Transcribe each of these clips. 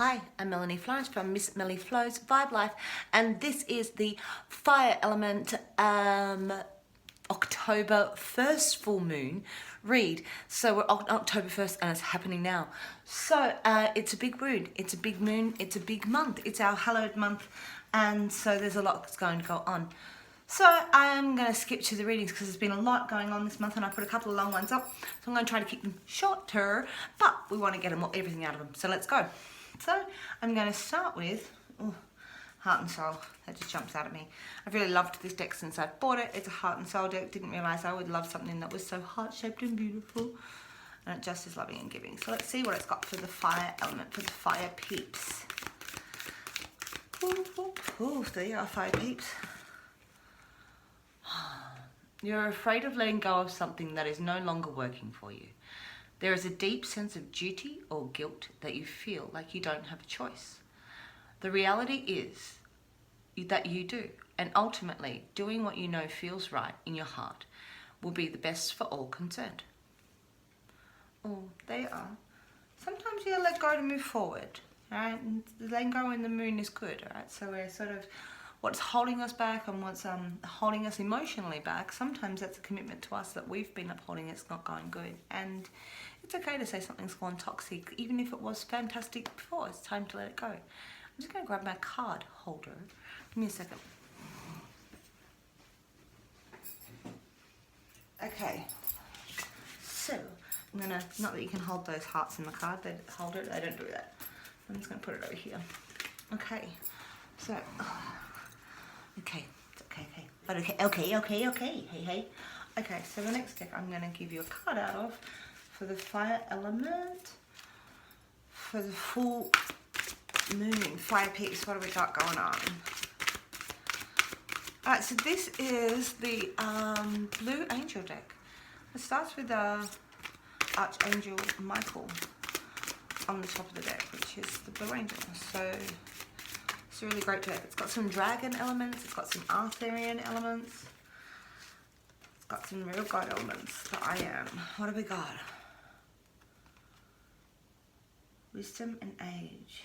Hi, I'm Melanie Florence from Miss Melly Flows Vibe Life, and this is the Fire Element October 1st full moon read. So we're on October 1st and it's happening now. So it's a big moon, it's a big moon, it's a big month. It's our hallowed month, and so there's a lot that's going to go on. So I'm going to skip to the readings because there's been a lot going on this month and I put a couple of long ones up. So I'm going to try to keep them shorter, but we want to get everything out of them. So let's go. So I'm going to start with Heart and Soul. That just jumps out at me. I've really loved this deck since I bought it. It's a Heart and Soul deck. Didn't realise I would love something that was so heart-shaped and beautiful. And it just is loving and giving. So let's see what it's got for the fire element, for the fire peeps. There you are, fire peeps. You're afraid of letting go of something that is no longer working for you. There is a deep sense of duty or guilt that you feel like you don't have a choice. The reality is that you do, and ultimately doing what you know feels right in your heart will be the best for all concerned. Oh, they are. Sometimes you let go to move forward, right? And letting go in the moon is good, right? So we're sort of what's holding us back and what's holding us emotionally back. Sometimes that's a commitment to us that we've been upholding. It's not going good, and it's okay to say something's gone toxic, even if it was fantastic before. It's time to let it go. I'm just going to grab my card holder. Give me a second. Okay, so I'm gonna, not that you can hold those hearts in the card, they hold it, they don't do that. I'm just gonna put it over here. Okay, so, okay, it's okay, but okay, hey. Okay, so the next deck I'm gonna give you a card out of for the fire element, for the full moon, fire peeps. What have we got going on? Alright, so this is the Blue Angel deck. It starts with Archangel Michael on the top of the deck, which is the Blue Angel. So it's a really great deck. It's got some dragon elements, it's got some Arthurian elements, it's got some real god elements that I am. What have we got? Wisdom and age.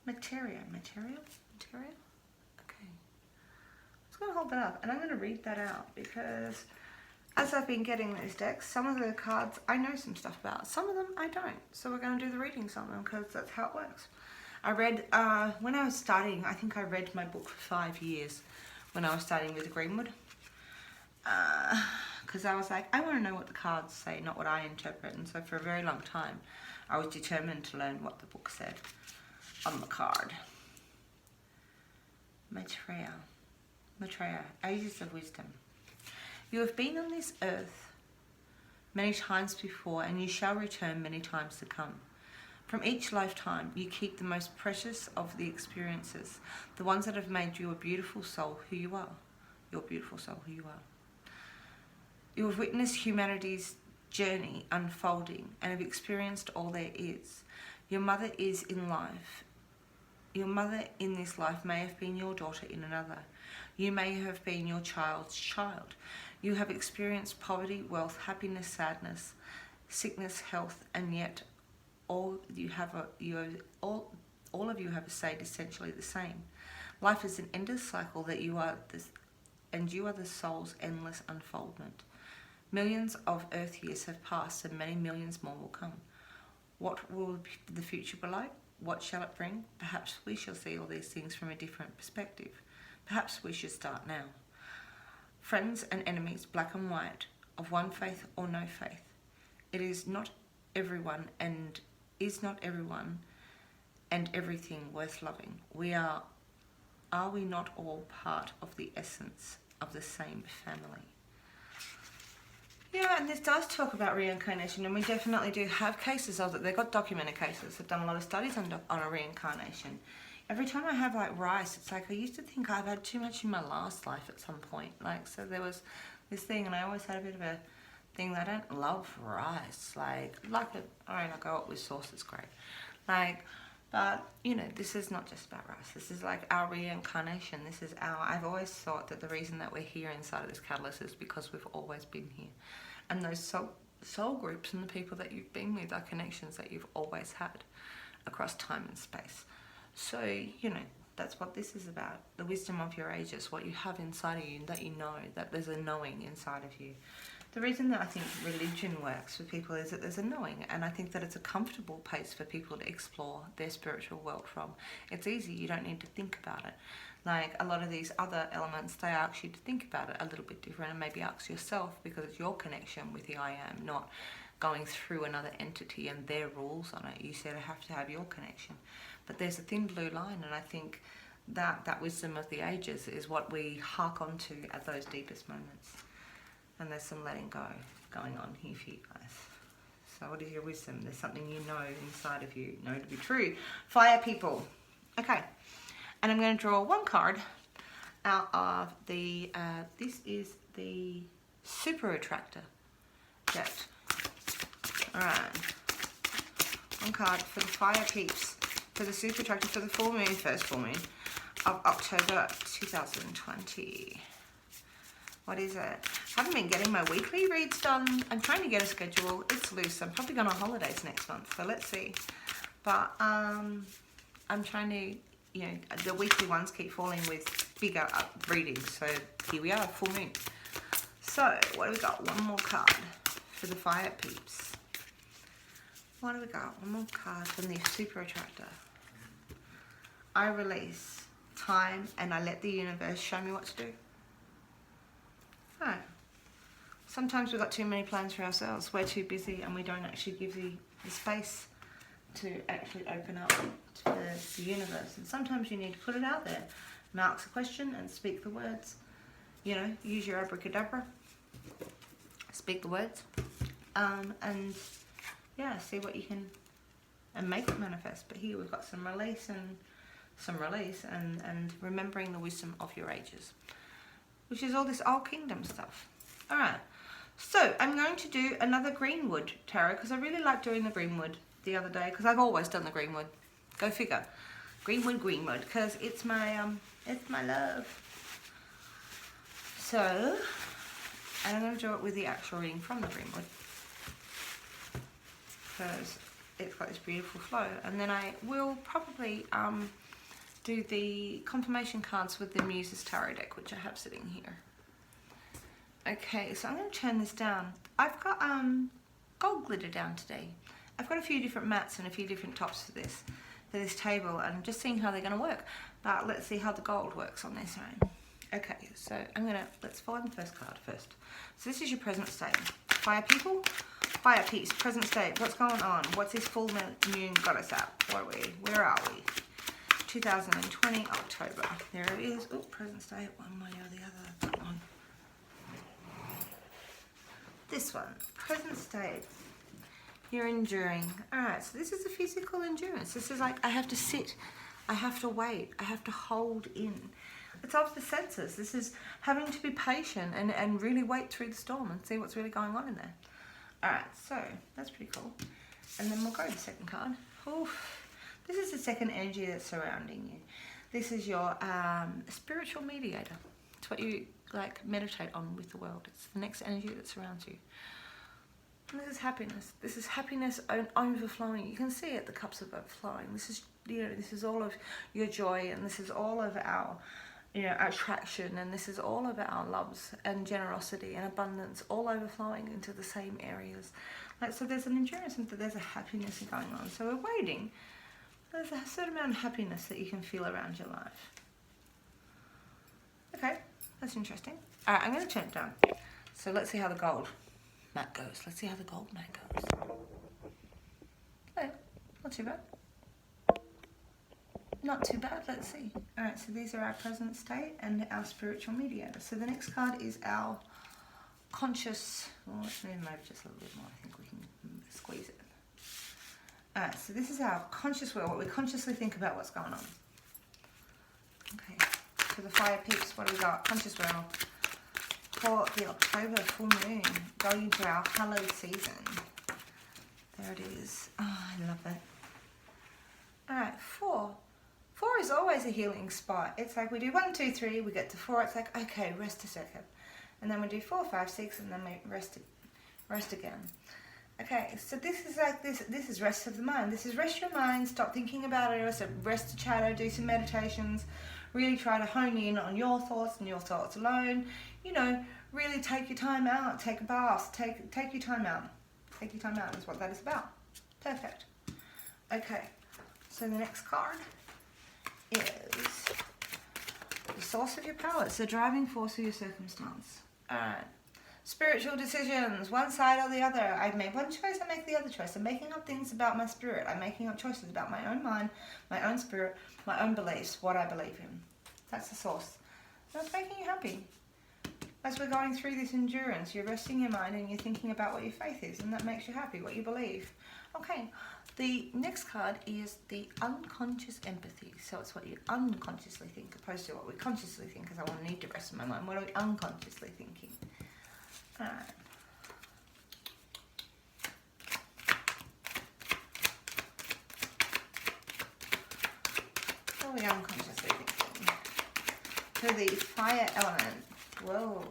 Materia. Okay. I'm going to hold that up and I'm going to read that out because as I've been getting these decks, some of the cards I know some stuff about, some of them I don't. So we're going to do the readings on them because that's how it works. I read, when I was starting, I think I read my book for 5 years when I was starting with the Greenwood. Because I was like, I want to know what the cards say, not what I interpret. And so for a very long time, I was determined to learn what the book said on the card. Maitreya, Ages of Wisdom. You have been on this earth many times before, and you shall return many times to come. From each lifetime, you keep the most precious of the experiences, the ones that have made you a beautiful soul who you are. Your beautiful soul who you are. You have witnessed humanity's journey unfolding and have experienced all there is. Your mother is in life. Your mother in this life may have been your daughter in another. You may have been your child's child. You have experienced poverty, wealth, happiness, sadness, sickness, health, and yet all of you have stayed essentially the same. Life is an endless cycle that you are the soul's endless unfoldment. Millions of Earth years have passed, and many millions more will come. What will the future be like? What shall it bring? Perhaps we shall see all these things from a different perspective. Perhaps we should start now. Friends and enemies, black and white, of one faith or no faith. It is not everyone and everything worth loving. Are we not all part of the essence of the same family? Yeah, and this does talk about reincarnation, and we definitely do have cases of it. They've got documented cases. They've done a lot of studies on a reincarnation. Every time I have like rice, it's like I used to think I've had too much in my last life at some point. Like, so there was this thing, and I always had a bit of a thing that I don't love rice. Like it, I go up with sauce, it's great. Like, but you know, this is not just about rice. This is like our reincarnation. This is I've always thought that the reason that we're here inside of this catalyst is because we've always been here. And those soul groups and the people that you've been with are connections that you've always had. across time and space. So, you know, that's what this is about. The wisdom of your ages, what you have inside of you, that you know, that there's a knowing inside of you. The reason that I think religion works for people is that there's a knowing, and I think that it's a comfortable place for people to explore their spiritual world from. It's easy, you don't need to think about it. Like a lot of these other elements, they ask you to think about it a little bit different, and maybe ask yourself, because it's your connection with the I am, not going through another entity and their rules on it. You sort of have to have your connection. But there's a thin blue line, and I think that wisdom of the ages is what we hark onto at those deepest moments. And there's some letting go going on here for you guys. So what is your wisdom? There's something you know inside of you, know to be true. Fire people. Okay. And I'm going to draw one card out of the, this is the Super Attractor deck. Alright. One card for the fire peeps. For the Super Attractor for the full moon, first full moon of October 2020. What is it? I haven't been getting my weekly reads done. I'm trying to get a schedule. It's loose. I'm probably going on holidays next month, so let's see. But I'm trying to, you know, the weekly ones keep falling with bigger readings. So here we are, full moon. So what do we got? One more card for the fire peeps. What do we got? One more card from the Super Attractor. I release time and I let the universe show me what to do. Oh. Sometimes we've got too many plans for ourselves. We're too busy and we don't actually give the space to actually open up to the universe. And sometimes you need to put it out there. Ask a question and speak the words. You know, use your abracadabra. Speak the words. And yeah, see what you can, and make it manifest. But here we've got some release and remembering the wisdom of your ages, which is all this old kingdom stuff. All right, so I'm going to do another Greenwood tarot because I really liked doing the Greenwood the other day, because I've always done the Greenwood. Go figure. Greenwood, because it's my love. So, and I'm going to do it with the actual reading from the Greenwood, because it's got this beautiful flow. And then I will probably do the confirmation cards with the Muses Tarot deck, which I have sitting here. Okay, so I'm going to turn this down. I've got gold glitter down today. I've got a few different mats and a few different tops for this table, and I'm just seeing how they're going to work. But let's see how the gold works on this one. Okay, so let's find the first card first. So this is your present state. Fire people, fire peace, present state. What's going on? What's this full moon got us at? Where are we? 2020, October. There it is. Oh, present state, one way or the other. That one. This one, present state. You're enduring. Alright, so this is the physical endurance. This is like, I have to sit, I have to wait, I have to hold in. It's of the senses. This is having to be patient and really wait through the storm and see what's really going on in there. Alright, so that's pretty cool. And then we'll go to the second card. Oof. This is the second energy that's surrounding you. This is your spiritual mediator. It's what you like meditate on with the world. It's the next energy that surrounds you. And this is happiness. This is happiness overflowing. You can see it, the cups are overflowing. This is, you know, this is all of your joy, and this is all of our, you know, attraction, and this is all of our loves and generosity and abundance, all overflowing into the same areas. Like, so there's an endurance and there's a happiness going on. So we're waiting. There's a certain amount of happiness that you can feel around your life. Okay, that's interesting. All right, I'm going to turn it down. So let's see how the gold mat goes. Let's see how the gold mat goes. Oh, not too bad. Not too bad, let's see. All right, so these are our present state and our spiritual mediator. So the next card is our conscious, well, let's move them over just a little bit more. I think we can squeeze it. All right, so this is our conscious will, what we consciously think about what's going on. Okay, so the fire peeps, what do we got? Conscious will for the October full moon, going into our hallowed season. There it is. Oh, I love it. All right, 4. 4 is always a healing spot. It's like we do 1, 2, 3, we get to 4. It's like, okay, rest a second. And then we do 4, 5, 6, and then we rest again. Okay, so this is like this is rest of the mind. This is rest your mind, stop thinking about it, or rest the chatter, do some meditations, really try to hone in on your thoughts and your thoughts alone. You know, really take your time out, take a bath, take your time out. Take your time out is what that is about. Perfect. Okay, so the next card is the source of your power. It's the driving force of your circumstance. Alright. Spiritual decisions, one side or the other. I've made one choice, I make the other choice. I'm making up things about my spirit. I'm making up choices about my own mind, my own spirit, my own beliefs, what I believe in. That's the source. And it's making you happy. As we're going through this endurance, you're resting your mind and you're thinking about what your faith is, and that makes you happy, what you believe. Okay, the next card is the unconscious empathy. So it's what you unconsciously think, opposed to what we consciously think, because I want to need to rest in my mind. What are we unconsciously thinking? Alright. What are we unconsciously thinking? For the fire element. Whoa,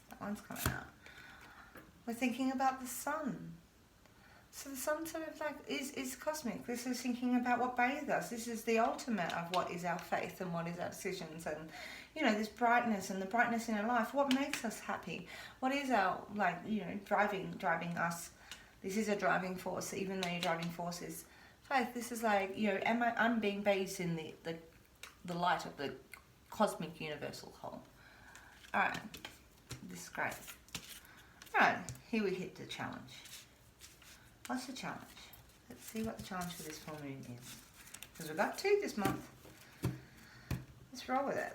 that one's coming out. We're thinking about the sun. So the sun sort of like is cosmic. This is thinking about what bathes us. This is the ultimate of what is our faith and what is our decisions, and you know, this brightness and the brightness in our life. What makes us happy? What is our, like, you know, driving us? This is a driving force, even though your driving force is faith. This is like, you know, I'm being bathed in the light of the cosmic universal whole. Alright, this is great. Alright, here we hit the challenge. What's the challenge? Let's see what the challenge for this full moon is. Because we've got 2 this month. Let's roll with it.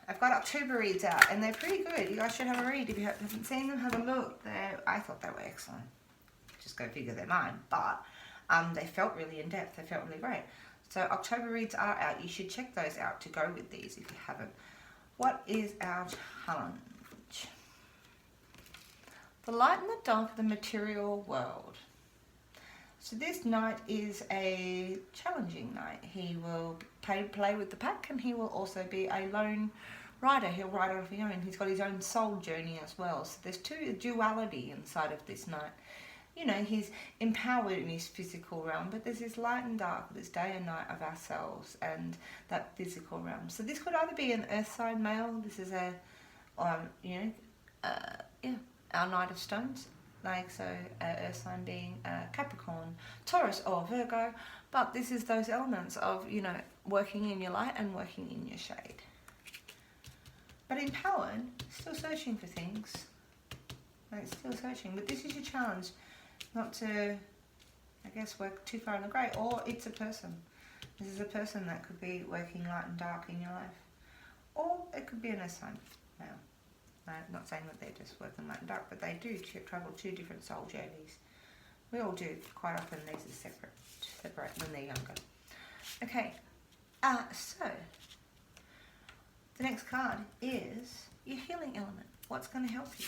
I've got October reads out, and they're pretty good. You guys should have a read. If you haven't seen them, have a look. I thought they were excellent. Just go figure they're mine. But they felt really in-depth. They felt really great. So October reads are out. You should check those out to go with these if you haven't. What is our challenge? The light and the dark of the material world. So this knight is a challenging knight. He will play with the pack, and he will also be a lone rider. He'll ride on his own. He's got his own soul journey as well. So there's duality inside of this knight. You know, he's empowered in his physical realm, but there's this light and dark, this day and night of ourselves and that physical realm. So this could either be an earth sign male. This is our Knight of Stones. Like, so earth sign being Capricorn, Taurus or Virgo, but this is those elements of, you know, working in your light and working in your shade. But empowered, still searching for things, like still searching, but this is your challenge, not to, I guess, work too far in the grey, or it's a person. This is a person that could be working light and dark in your life, or it could be an earth sign male. I'm not saying that they're just working light and dark, but they do travel 2 different soul journeys. We all do. Quite often these are separate when they're younger. Okay, so the next card is your healing element. What's going to help you?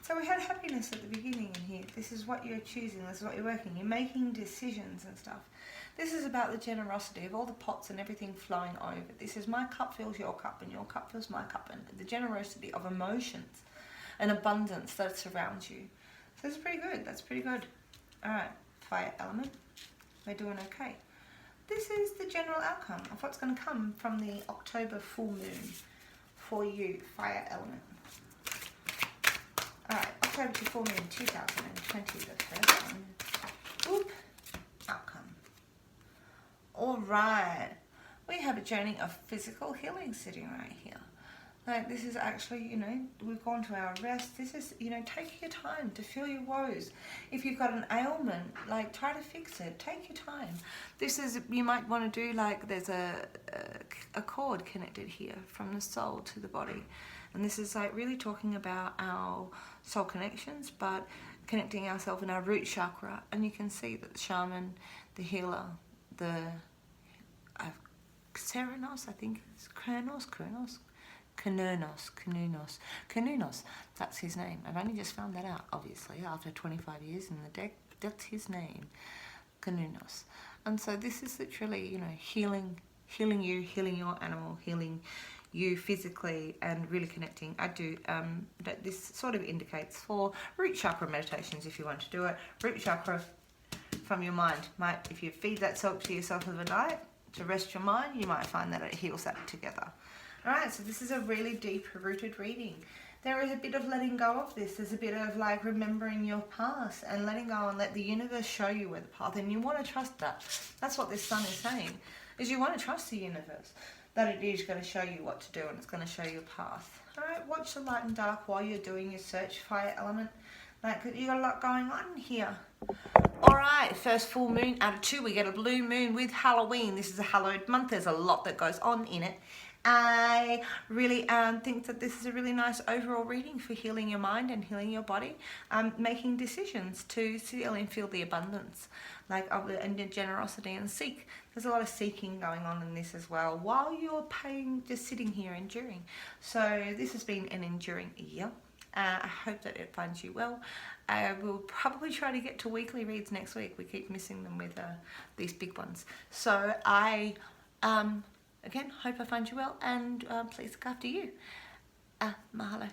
So we had happiness at the beginning in here. This is what you're choosing. This is what you're working. You're making decisions and stuff. This is about the generosity of all the pots and everything flowing over. This is my cup fills your cup and your cup fills my cup, and the generosity of emotions and abundance that surrounds you. So it's pretty good. That's pretty good. All right, fire element. We're doing okay. This is the general outcome of what's going to come from the October full moon for you, fire element. All right, October to full moon 2020, the first one. Oop, outcome. All right, we have a journey of physical healing sitting right here. Like, this is actually, you know, we've gone to our rest. This is, you know, take your time to feel your woes. If you've got an ailment, like, try to fix it. Take your time. This is, you might want to do, like, there's a cord connected here from the soul to the body. And this is, like, really talking about our soul connections, but connecting ourselves in our root chakra. And you can see that the shaman, the healer, the Serenos, I think it's Kanunos, that's his name. I've only just found that out, obviously, after 25 years in the deck. That's his name, Kanunos. And so this is literally, you know, healing you, healing your animal, healing you physically and really connecting. I do, but this sort of indicates for root chakra meditations if you want to do it. Root chakra from your mind. If you feed that salt to yourself overnight to rest your mind, you might find that it heals that together. Alright, so this is a really deep rooted reading. There is a bit of letting go of this. There's a bit of like remembering your past and letting go and let the universe show you where the path, and you want to trust that. That's what this sun is saying, is you want to trust the universe, that it is going to show you what to do and it's going to show you a path. Alright, watch the light and dark while you're doing your search, fire element. Like, you got a lot going on here. Alright, first full moon out of 2, we get a blue moon with Halloween. This is a hallowed month. There's a lot that goes on in it. I really think that this is a really nice overall reading for healing your mind and healing your body, making decisions to seal and feel the abundance, like of the and the generosity and seek. There's a lot of seeking going on in this as well, while you're just sitting here enduring. So this has been an enduring year. I hope that it finds you well. We'll probably try to get to weekly reads next week. We keep missing them with these big ones. So I again, hope I find you well, and please look after you. Mahalo.